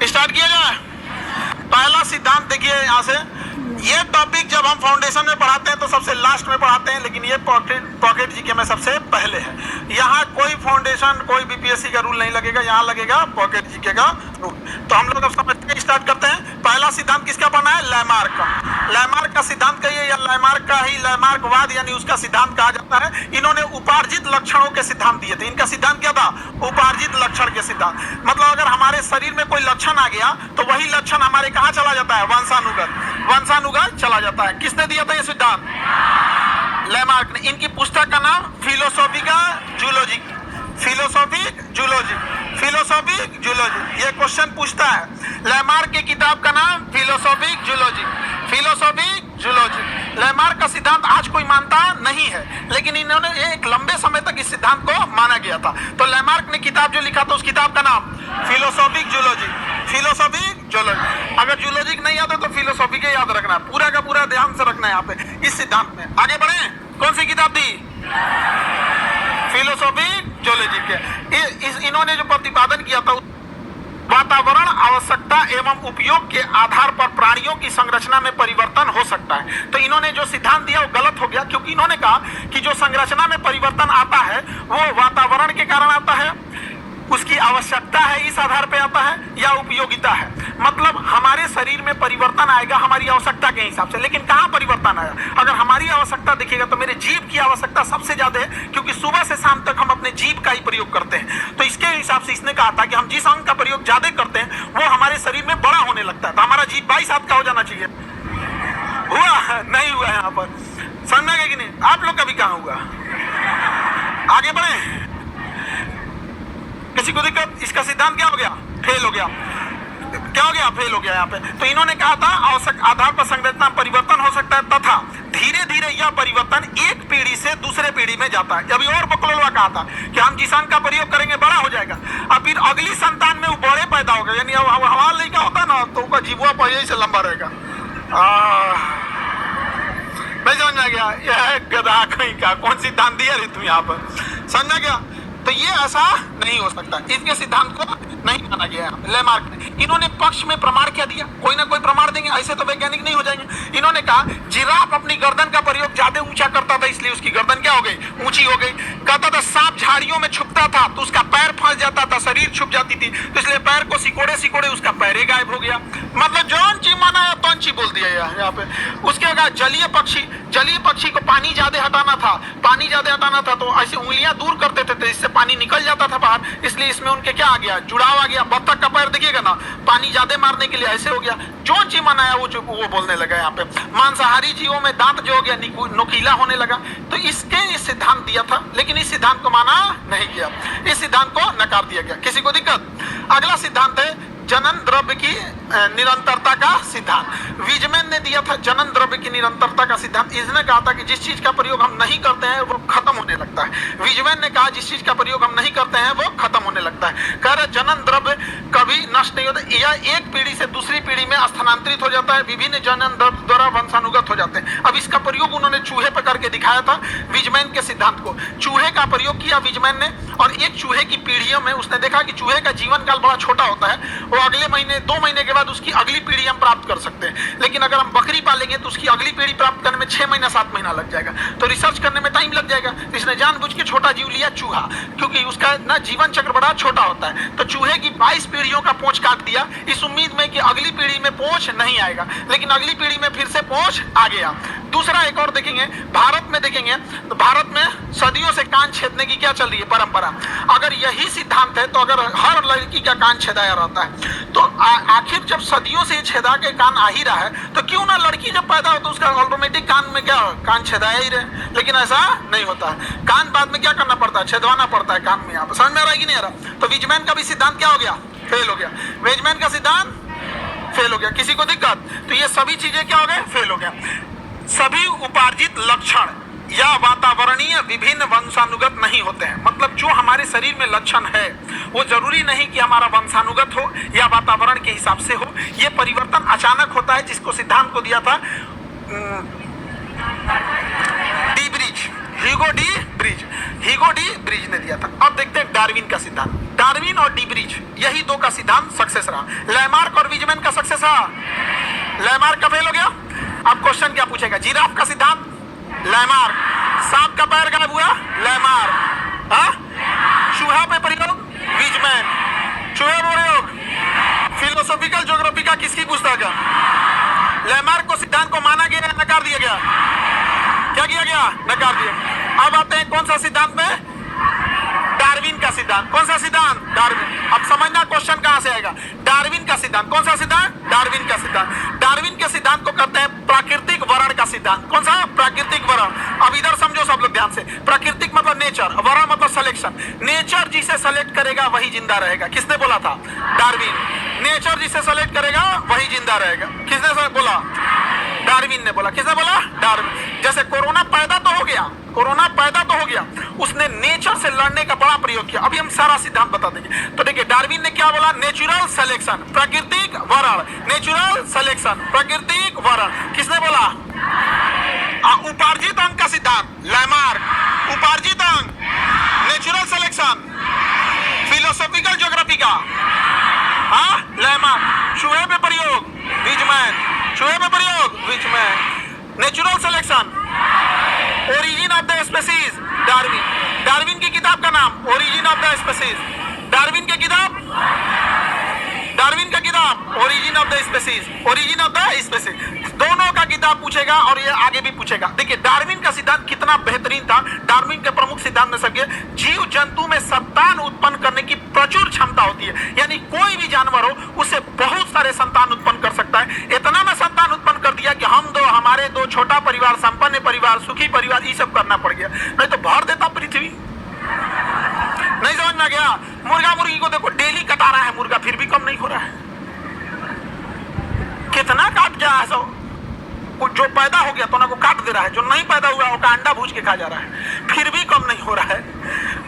Start किया जाए। पहला सिद्धांत देखिए यहाँ से, ये टॉपिक जब हम फाउंडेशन में पढ़ाते हैं तो सबसे लास्ट में पढ़ाते हैं, लेकिन ये पॉकेट जीके में सबसे पहले है। यहाँ कोई फाउंडेशन कोई बीपीएससी का रूल नहीं लगेगा, यहाँ लगेगा पॉकेट जीके का रूल। तो हम लोग अब समझते स्टार्ट करते हैं। पहला सिद्धांत किसका बना है? लैमार्क का। लैमार्क का सिद्धांत कहिए या लैमार्क का ही लैमार्कवाद यानी उसका सिद्धांत कहा जाता है। इन्होंने उपार्जित लक्षणों के सिद्धांत दिए थे। इनका सिद्धांत क्या था? उपार्जित लक्षण के सिद्धांत। मतलब अगर हमारे शरीर में कोई लक्षण आ गया तो वही लक्षण हमारे कहाँ चला जाता है? वंशानुगत चला जाता है। किसने दिया था ये सिद्धांत? लैमार्क ने। इनकी पुस्तक का नाम फिलोसॉफिक जूलॉजी। ये क्वेश्चन पूछता है। लैमार्क की किताब का नाम फिलोसॉफिक जूलॉजी। लैमार्क का सिद्धांत आज कोई मानता नहीं है, लेकिन इन्होंने एक लंबे समय तक इस सिद्धांत को माना गया था। तो लैमार्क ने किताब जो लिखा था उस किताब का नाम फिलोसॉफिक जूलॉजी। अगर जूलॉजी नहीं याद है तो फिलोसॉफी के याद रखना है, पूरा का पूरा ध्यान से रखना है यहाँ पे इस सिद्धांत में। आगे बढ़े। कौन सी किताब दी? फिलोसॉफिक जूलॉजी के। इन्होंने जो प्रतिपादन किया था, वातावरण आवश्यकता एवं उपयोग के आधार पर प्राणियों की संरचना में परिवर्तन हो सकता है। तो इन्होंने जो सिद्धांत दिया वो गलत हो गया, क्योंकि इन्होंने कहा कि जो संरचना में परिवर्तन आता है वो वातावरण के कारण आता है, उसकी आवश्यकता है इस आधार पे आता है, या उपयोगिता है। मतलब हमारे शरीर में परिवर्तन आएगा हमारी आवश्यकता के हिसाब से। लेकिन कहाँ परिवर्तन आया? अगर हमारी आवश्यकता देखिएगा तो मेरे जीभ की आवश्यकता सबसे ज्यादा है, क्योंकि सुबह से शाम तक हम अपने जीभ का ही प्रयोग करते हैं। तो इसके हिसाब से इसने कहा था कि हम जिस अंग का प्रयोग ज्यादा करते हैं वो हमारे शरीर में बड़ा होने लगता है। तो हमारा जीभ 22 हाथ का हो जाना चाहिए। हुआ? नहीं हुआ। यहाँ पर समझा गया कि नहीं? आप लोग का भी कहाँ हुआ? आगे बढ़े। किसी को दिक्कत? इसका सिद्धांत क्या हो गया? फेल हो गया। क्या हो गया? फेल हो गया यहाँ पे। तो इन्होंने कहा था आवश्यक आधार पर संरचना परिवर्तन हो सकता है तथा धीरे धीरे यह परिवर्तन एक पीढ़ी से दूसरे पीढ़ी में जाता है। अभी और बकलोलवा कहा था कि हम जिस अंग का प्रयोग करेंगे बड़ा हो जाएगा, अब फिर अगली संतान में वो बड़े पैदा होगा, यानी हमारा लड़का होता ना तो उसका जीवा पहले से लंबा रहेगा। नहीं समझ में गया? यह गधा कहीं का कौन सिद्धांत दिया रे तू यहाँ पर? समझा गया? तो ये ऐसा नहीं हो सकता। इसके सिद्धांत को नहीं माना गया लैमार्क ने। इन्होंने पक्ष में प्रमाण क्या दिया? कोई ना कोई प्रमाण देंगे, ऐसे तो वैज्ञानिक नहीं हो जाएंगे। इन्होंने कहा जिराफ अपनी गर्दन का प्रयोग ज्यादा ऊंचा करता था, इसलिए उसकी गर्दन क्या हो गई? ऊंची हो गई। कहता था सांप झाड़ियों में छुपता था तो उसका पैर फंस जाता था, शरीर छुप जाती थी, तो इसलिए पैर को सिकोड़े सिकोड़े उसका पैर ही गायब हो गया। मतलब जौन ची माना है तौन ची बोल दिया यहाँ पे। उसके बाद जलीय पक्षी को पानी ज्यादा हटाना था तो ऐसे उंगलियां दूर करते थे, इससे पानी निकल जाता था बाहर, इसलिए इसमें उनके क्या आ गया? जुड़ाव आ गया। बत्तख का पैर देखिएगा ना, पानी ज्यादा मारने के लिए ऐसे हो गया। जो जी मनाया वो बोलने लगा यहाँ पे। मांसाहारी जीवों में दांत जो हो गया नुकीला होने लगा। तो इसके सिद्धांत दिया था, लेकिन इस सिद्धांत को माना नहीं गया, इस सिद्धांत को नकार दिया गया। किसी को दिक्कत? अगला सिद्धांत है जनन द्रव्य की निरंतरता का सिद्धांत। विजमैन ने दिया था जनन द्रव्य की निरंतरता का सिद्धांत। इसने कहा था कि जिस चीज का प्रयोग हम नहीं करते हैं वो खत्म होने लगता है। विजमैन ने कहा जिस चीज का प्रयोग हम नहीं करते हैं वो खत्म होने लगता है। कह रहे जनन द्रव्य कभी नष्ट नहीं होता, यह एक पीढ़ी से दूसरी पीढ़ी में स्थानांतरित हो जाता है, विभिन्न जनन द्रव्य द्वारा वंशानुगत हो जाते हैं। अब इसका प्रयोग उन्होंने चूहे पर करके दिखाया था विजमैन के सिद्धांत को। चूहे का प्रयोग किया विजमैन ने, और एक चूहे की पीढ़ियों में उसने देखा कि चूहे का जीवन काल बड़ा छोटा होता है, वो अगले महीने 2 महीने के बाद उसकी अगली पीढ़ी हम प्राप्त कर सकते हैं। लेकिन अगर हम बकरी पालेंगे तो उसकी अगली पीढ़ी प्राप्त करने में 6 महीना 7 महीना लग जाएगा, तो रिसर्च करने में टाइम लग जाएगा। इसने जानबूझ के छोटा जीव लिया चूहा, क्योंकि उसका ना जीवन चक्र बड़ा छोटा होता है। तो चूहे की 22 पीढ़ियों का पूंछ काट दिया इस उम्मीद में कि अगली पीढ़ी में पूंछ नहीं आएगा, लेकिन अगली पीढ़ी में फिर से पूंछ आ गया। दूसरा एक और देखेंगे, भारत में देखेंगे तो भारत में सदियों से कान छेदने की क्या चल रही है परंपरा। अगर यही सिद्धांत है तो अगर हर लड़की का कान छेदाया रहता है तो आखिर जब सदियों से छेदा के कान आ ही रहा है तो क्यों ना लड़की जब पैदा हो तो उसका ऑटोमेटिक कान में क्या कान छेदाया ही रहे। लेकिन ऐसा नहीं होता है, कान बाद में क्या करना पड़ता है? छेदवाना पड़ता है कान में। यहाँ पर समझ में आ रहा है कि नहीं आ रहा? तो विजमैन का भी सिद्धांत क्या हो गया? फेल हो गया। विजमैन का सिद्धांत फेल हो गया। किसी को दिक्कत? तो ये सभी चीजें क्या हो गए? फेल हो गया। सभी उपार्जित लक्षण या वातावरणीय विभिन्न वंशानुगत नहीं होते हैं। मतलब जो हमारे शरीर में लक्षण है वो जरूरी नहीं कि हमारा वंशानुगत हो या वातावरण के हिसाब से हो। ये परिवर्तन अचानक होता है, जिसको सिद्धांत को दिया था de Vries, Hugo de Vries, Hugo de Vries ने दिया था। अब देखते हैं डार्विन का सिद्धांत। डार्विन और डी ब्रिज यही दो का सिद्धांत सक्सेस रहा। लैमार्क और विजमैन का सक्सेस रहा। लैमार्क का फेल हो गया। अब क्वेश्चन क्या पूछेगा? जिराफ का सिद्धांत लैमार्क, सांप का पैर गायब हुआ लैमार्क, चूहा पे प्रयोग विजमैन, चूहे प्रयोग फिलोसॉफिकल ज्योग्राफी का किसकी पुस्तक है? लैमार्क को सिद्धांत को माना गया, नकार दिया गया। क्या किया गया? नकार दिया। अब आते हैं कौन सा सिद्धांत में? डार्विन का सिद्धांत। कौन सा सिद्धांत? डार्विन। अब समझना क्वेश्चन कहां से आएगा। डार्विन का सिद्धांत। कौन सा सिद्धांत? डार्विन का सिद्धांत। डार्विन के सिद्धांत को कहते हैं प्राकृतिक वर्ण का सिद्धांत। कौन सा? प्राकृतिक वर्ण। अब इधर समझो सब लोग ध्यान से। प्राकृतिक मतलब नेचर, वर्ण मतलब सिलेक्शन। नेचर जिसे सेलेक्ट करेगा वही जिंदा रहेगा। किसने बोला था? डार्विन। नेचर जिसे सेलेक्ट करेगा वही जिंदा रहेगा। किसने बोला? डार्विन ने बोला। किसने बोला? डार्विन। जैसे कोरोना पैदा तो हो गया, कोरोना पैदा तो हो गया, उसने नेचर से लड़ने का बड़ा प्रयोग किया। अभी हम सारा सिद्धांत बता देंगे। तो देखिए डार्विन ने क्या बोला? नेचुरल सिलेक्शन, प्राकृतिक वर्ण, नेचुरल सिलेक्शन, प्राकृतिक वर्ण। किसने बोला? उपार्जित अंग का सिद्धांत लैमार्क। उपार्जित अंग, नेचुरल सिलेक्शन, फिलोसॉफिकल ज्योग्राफी का लैमार्क। चूहे पे प्रयोग विजमैन, चूहे पे प्रयोग Weizmann. Natural selection, origin of the species Darwin. Darwin की किताब का नाम origin of the species. Darwin की किताब, डार्विन का किताब origin of the species, origin of the species. दोनों का किताब पूछेगा और ये आगे भी पूछेगा। देखिए डार्विन का सिद्धांत कितना बेहतरीन था। डार्विन के प्रमुख सिद्धांत में सबके जीव जंतु में संतान उत्पन्न करने की प्रचुर क्षमता होती है। यानी कोई भी जानवर हो उससे बहुत सारे संतान उत्पन्न कर सकता है। इतना में संतान उत्पन्न कर दिया कि हम दो, हमारे दो, छोटा परिवार, संपन्न परिवार, सुखी परिवार, ये सब करना पड़ गया। नहीं तो भर देता पृथ्वी। नहीं समझ में गया? मुर्गा मुर्गी को देखो डेली कटा रहा है मुर्गा, फिर भी कम नहीं हो रहा है। कितना काट गया है सब। जो पैदा हो गया तो ना को काट दे रहा है, जो नहीं पैदा हुआ उसका अंडा भूज के खा जा रहा है, फिर भी कम नहीं हो रहा है।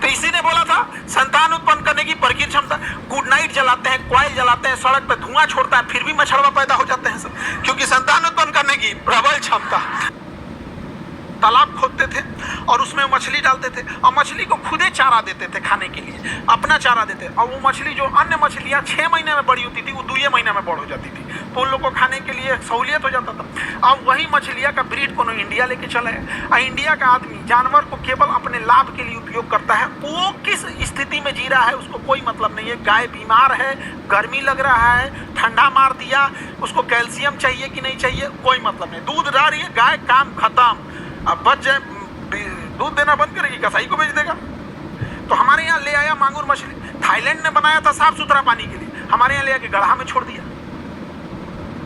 तो इसी ने बोला था संतान उत्पन्न करने की प्रकृति क्षमता। गुड नाइट जलाते हैं, कॉइल जलाते हैं, सड़क पे धुआं छोड़ता है, फिर भी मछड़वा पैदा हो जाते हैं सब, क्योंकि संतान उत्पन्न करने की प्रबल क्षमता। तालाब खोदते थे और उसमें मछली डालते थे और मछली को खुदे चारा देते थे खाने के लिए, अपना चारा देते। और वो मछली जो अन्य मछलियां 6 महीने में बड़ी होती थी, वो 2 महीने में बड़ हो जाती थी, तो उन लोगों को खाने के लिए सहूलियत हो जाता था। अब वही मछलियां का ब्रीड को इंडिया लेके चला है और इंडिया का आदमी जानवर को केवल अपने लाभ के लिए उपयोग करता है। वो किस स्थिति में जी रहा है उसको कोई मतलब नहीं है। गाय बीमार है, गर्मी लग रहा है, ठंडा मार दिया, उसको कैल्शियम चाहिए कि नहीं चाहिए, कोई मतलब नहीं। दूध डाल रही है गाय, काम खत्म। अब बच जाए, दूध देना बंद करेगी, कसाई को बेच देगा। तो हमारे यहाँ ले आया मांगुर मछली, थाईलैंड ने बनाया था साफ सुथरा पानी के लिए, हमारे यहाँ ले आके गढ़ा में छोड़ दिया।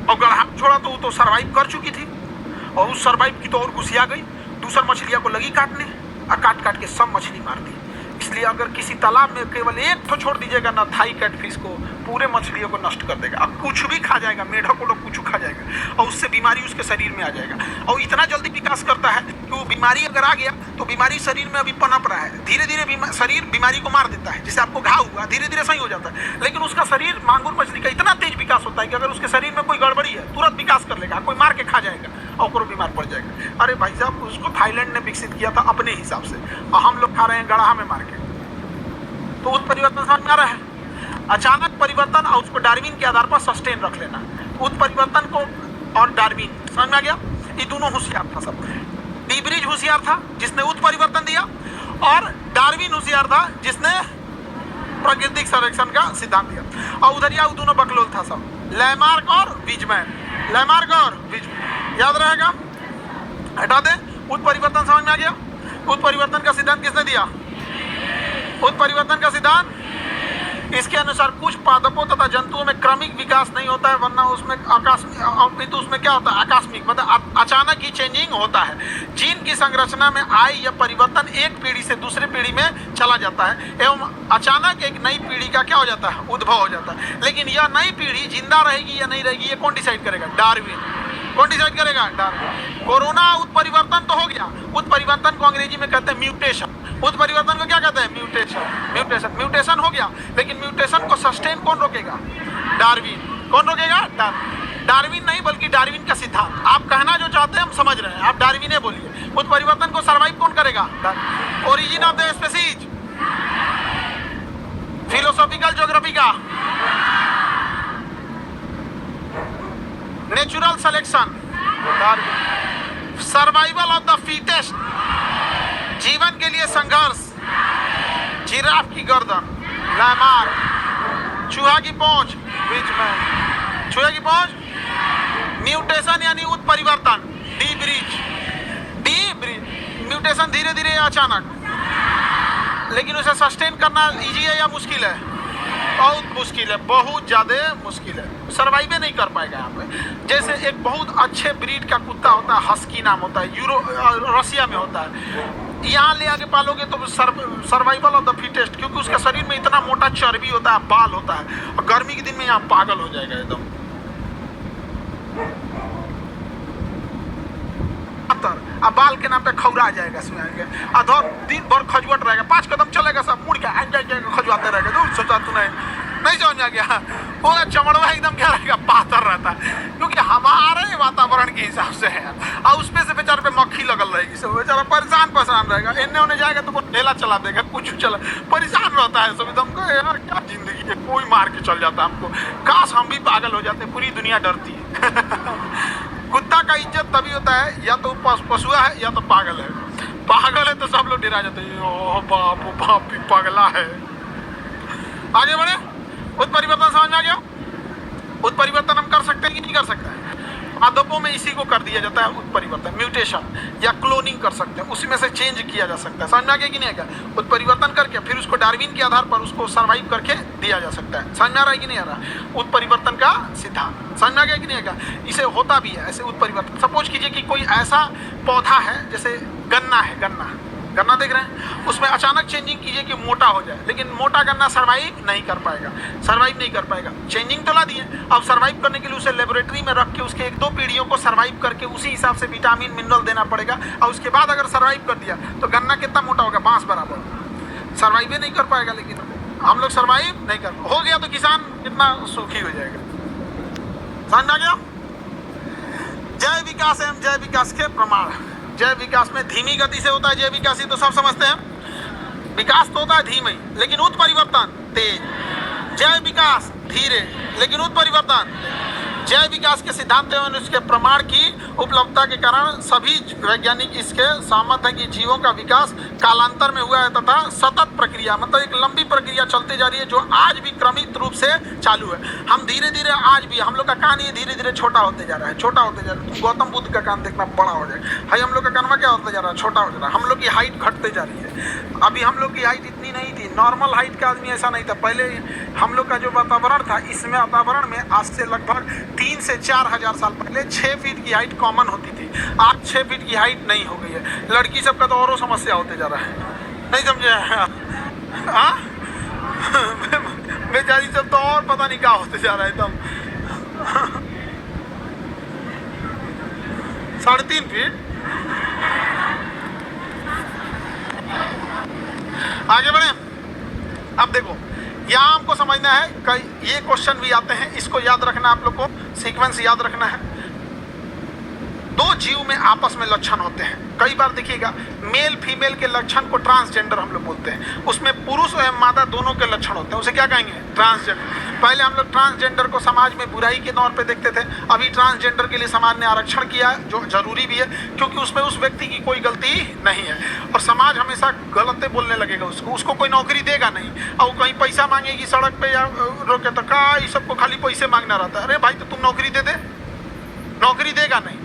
और गढ़ा में छोड़ा तो वो तो सर्वाइव कर चुकी थी, और उस सर्वाइव की तो और घुसिया गई, दूसर मछलियां को लगी काटने, और काट काट के सब मछली मार दी। इसलिए अगर किसी तालाब में केवल एक तो छोड़ दीजिएगा ना थाई कैटफिश को, पूरे मछलियों को नष्ट कर देगा। अब कुछ भी खा जाएगा, मेढक उड़क कुछ खा जाएगा, और उससे बीमारी उसके शरीर में आ जाएगा। और इतना जल्दी विकास करता है कि वो बीमारी अगर आ गया तो बीमारी शरीर में अभी पनप रहा है, धीरे धीरे शरीर बीमारी को मार देता है। जैसे आपको घाव हुआ, धीरे धीरे सही हो जाता है, लेकिन उसका शरीर मांगुर मछली का इतना तेज विकास होता है कि अगर उसके शरीर में कोई गड़बड़ी है तुरंत विकास कर लेगा, कोई मार के खा जाएगा और वो बीमार पड़ जाएगा। अरे भाई साहब, उसको थाईलैंड ने विकसित किया था अपने हिसाब से, और हम लोग खा रहे हैं गढ़ा में मार के। तो उत्परिवर्तन समझ में आ रहा है? अचानक परिवर्तन और उसको डार्विन के आधार पर सस्टेन रख लेना। उत्परिवर्तन को और डार्विन समझ में आ गया? ये दोनों होशियार था सब। डी ब्रिज होशियार था जिसने उत्परिवर्तन दिया, और डार्विन होशियार था जिसने प्राकृतिक संरक्षण का सिद्धांत दिया। और उधर वो दोनों बकलोल था सब, लैमार्क और विजमैन। लैमार्क और विजमैन याद रहेगा, हटा दे। उत्परिवर्तन समझ में आ गया? उत्परिवर्तन का सिद्धांत किसने दिया? उत्परिवर्तन का सिद्धांत, इसके अनुसार कुछ पादपों तथा जंतुओं में क्रमिक विकास नहीं होता है, वरना उसमें आकस्मिक, तो उसमें क्या होता है? आकस्मिक मतलब अचानक ही चेंजिंग होता है। जीन की संरचना में आय या परिवर्तन एक पीढ़ी से दूसरे पीढ़ी में चला जाता है एवं अचानक एक नई पीढ़ी का क्या हो जाता है? उद्भव हो जाता है। लेकिन यह नई पीढ़ी जिंदा रहेगी या नहीं रहेगी, ये कौन डिसाइड करेगा? डार्विन। कौन डिसाइड करेगा? डार्विन। कोरोना उत्परिवर्तन तो हो गया, उत्परिवर्तन को अंग्रेजी में कहते हैं म्यूटेशन। उत्परिवर्तन को क्या कहते हैं? म्यूटेशन। म्यूटेशन म्यूटेशन हो गया, लेकिन म्यूटेशन को सस्टेन कौन रोकेगा? डार्विन। कौन रोकेगा? डार्विन। डार्विन नहीं बल्कि डार्विन का सिद्धांत। आप कहना जो चाहते हैं हम समझ रहे हैं, आप डार्विन बोलिए। उत्परिवर्तन को सर्वाइव कौन करेगा? Origin of the species, philosophical geography का, natural selection, survival of the fittest, जीवन के लिए संघर्ष, जिराफ की गर्दन, लैमार, चूहा की पहुंच बीच में, चूहे की पहुंच, म्यूटेशन यानी उत्परिवर्तन, डी ब्रीच, म्यूटेशन धीरे धीरे अचानक, लेकिन उसे सस्टेन करना इजी है या मुश्किल है? बहुत मुश्किल है, बहुत ज़्यादा मुश्किल है, सर्वाइव नहीं कर पाएगा यहाँ पे। जैसे एक बहुत अच्छे ब्रीड का कुत्ता होता है, हस्की नाम होता है, रसिया में होता है, यहाँ ले आके पालोगे तो सर्वाइवल ऑफ द फिटेस्ट, क्योंकि उसका शरीर में इतना मोटा चर्बी होता है, बाल होता है, और गर्मी के दिन में यहाँ पागल हो जाएगा एकदम। अब बाल के नाम पे खौरा जाएगा, अधर दिन भर खजुआट रहेगा, 5 कदम चलेगा सब मुड़ के खजुआते रहेगा। तो सोचा तू नहीं समझ में आ गया, पूरा चमड़वा एकदम क्या रहेगा, पातर रहता है, क्योंकि हमारे वातावरण के हिसाब से है। और उसमें से बेचारे पे मक्खी लगल रहेगी, सब बेचारा परेशान रहेगा, इन्ने उन्हें जाएगा तो वो ठेला चला देगा, कुछ चला, परेशान रहता है सब एकदम। यार क्या जिंदगी है, कोई मार के चल जाता है हमको, काश हम भी पागल हो जाते, पूरी दुनिया डरती है। कुत्ता का इज्जत तभी होता है या तो पशुआ है या तो पागल है। पागल है तो सब लोग डरा जाते हैं, ओह बाप पागला है। आगे बढ़े, उत्परिवर्तन समझ में आ गया? उत्परिवर्तन हम कर सकते हैं कि नहीं कर सकते हैं? पादपों में इसी को कर दिया जाता है उत्परिवर्तन, म्यूटेशन या क्लोनिंग कर सकते हैं, उसी में से चेंज किया जा सकता है। समझ में आ गया कि नहीं आएगा? उत्परिवर्तन करके फिर उसको डार्विन के आधार पर उसको सर्वाइव करके दिया जा सकता है। समझ में आ रहा है कि नहीं आ रहा? उत्परिवर्तन का सिद्धांत समझ में आ गया कि नहीं आएगा? इसे होता भी है ऐसे उत्परिवर्तन। सपोज कीजिए कि कोई ऐसा पौधा है, जैसे गन्ना है, गन्ना देख रहे हैं, उसमें अचानक चेंजिंग कीजिए कि मोटा हो जाए, लेकिन मोटा गन्ना सर्वाइव नहीं कर पाएगा। चेंजिंग तो ला दिए, अब सर्वाइव करने के लिए उसे लेबोरेटरी में रख के उसके 1-2 पीढ़ियों को सर्वाइव करके उसी हिसाब से विटामिन मिनरल देना पड़ेगा, और उसके बाद अगर सर्वाइव कर दिया तो गन्ना कितना मोटा होगा? बांस बराबर। सर्वाइव नहीं कर पाएगा, लेकिन हम लोग सर्वाइव नहीं कर, हो गया तो किसान कितना सुखी हो जाएगा। समझ में आ गया? जय विकास एवं जय विकास के प्रमाण। जय विकास में धीमी गति से होता है जय विकास, ही तो सब समझते हैं। विकास तो होता है धीमी, लेकिन उत्परिवर्तन तेज। जय विकास धीरे, लेकिन उत्परिवर्तन। जय विकास के सिद्धांत एवं इसके प्रमाण की उपलब्धता के कारण सभी वैज्ञानिक इसके सहमत हैं कि जीवों का विकास कालांतर में हुआ है तथा सतत प्रक्रिया, मतलब एक लंबी प्रक्रिया चलती जा रही है जो आज भी क्रमित रूप से चालू है। हम धीरे धीरे आज भी, हम लोग का कान ये धीरे धीरे छोटा होते जा रहा है, तुम गौतम बुद्ध का कान देखना बड़ा हो जाएगा, भाई हम लोग का कानवा क्या होता जा रहा है? छोटा हो जा रहा है। हम लोग की हाइट घटते जा रही है। अभी हम लोग की हाइट इतनी नहीं थी, नॉर्मल हाइट का आदमी ऐसा नहीं था। पहले हम लोग का जो वातावरण था, इसमें वातावरण में आज से लगभग 3 से 4 हजार साल पहले 6 फीट की हाइट कॉमन होती थी। आज 6 फीट की हाइट नहीं हो गई है। लड़की सबका तो और समस्या होते जा रहा है, नहीं समझे? हाँ बेचारी सब तो और पता नहीं क्या होते जा रहा है एकदम। 3.5 फीट। आगे बढ़े। अब देखो, यहाँ हमको समझना है, कई ये क्वेश्चन भी आते हैं, इसको याद रखना, आप लोग को सीक्वेंस याद रखना है। 2 जीव में आपस में लक्षण होते हैं। कई बार देखिएगा, मेल फीमेल के लक्षण को ट्रांसजेंडर हम लोग बोलते हैं। उसमें पुरुष एवं मादा दोनों के लक्षण होते हैं, उसे क्या कहेंगे? ट्रांसजेंडर। पहले हम लोग ट्रांसजेंडर को समाज में बुराई के तौर पे देखते थे, अभी ट्रांसजेंडर के लिए समाज ने आरक्षण किया है, जो जरूरी भी है, क्योंकि उसमें उस व्यक्ति की कोई गलती नहीं है। और समाज हमेशा गलत बोलने लगेगा उसको कोई नौकरी देगा नहीं, और कहीं पैसा मांगेगी सड़क पे या रोके तो का, सबको खाली पैसे मांगना रहता है। अरे भाई तो तुम नौकरी दे, नौकरी देगा नहीं।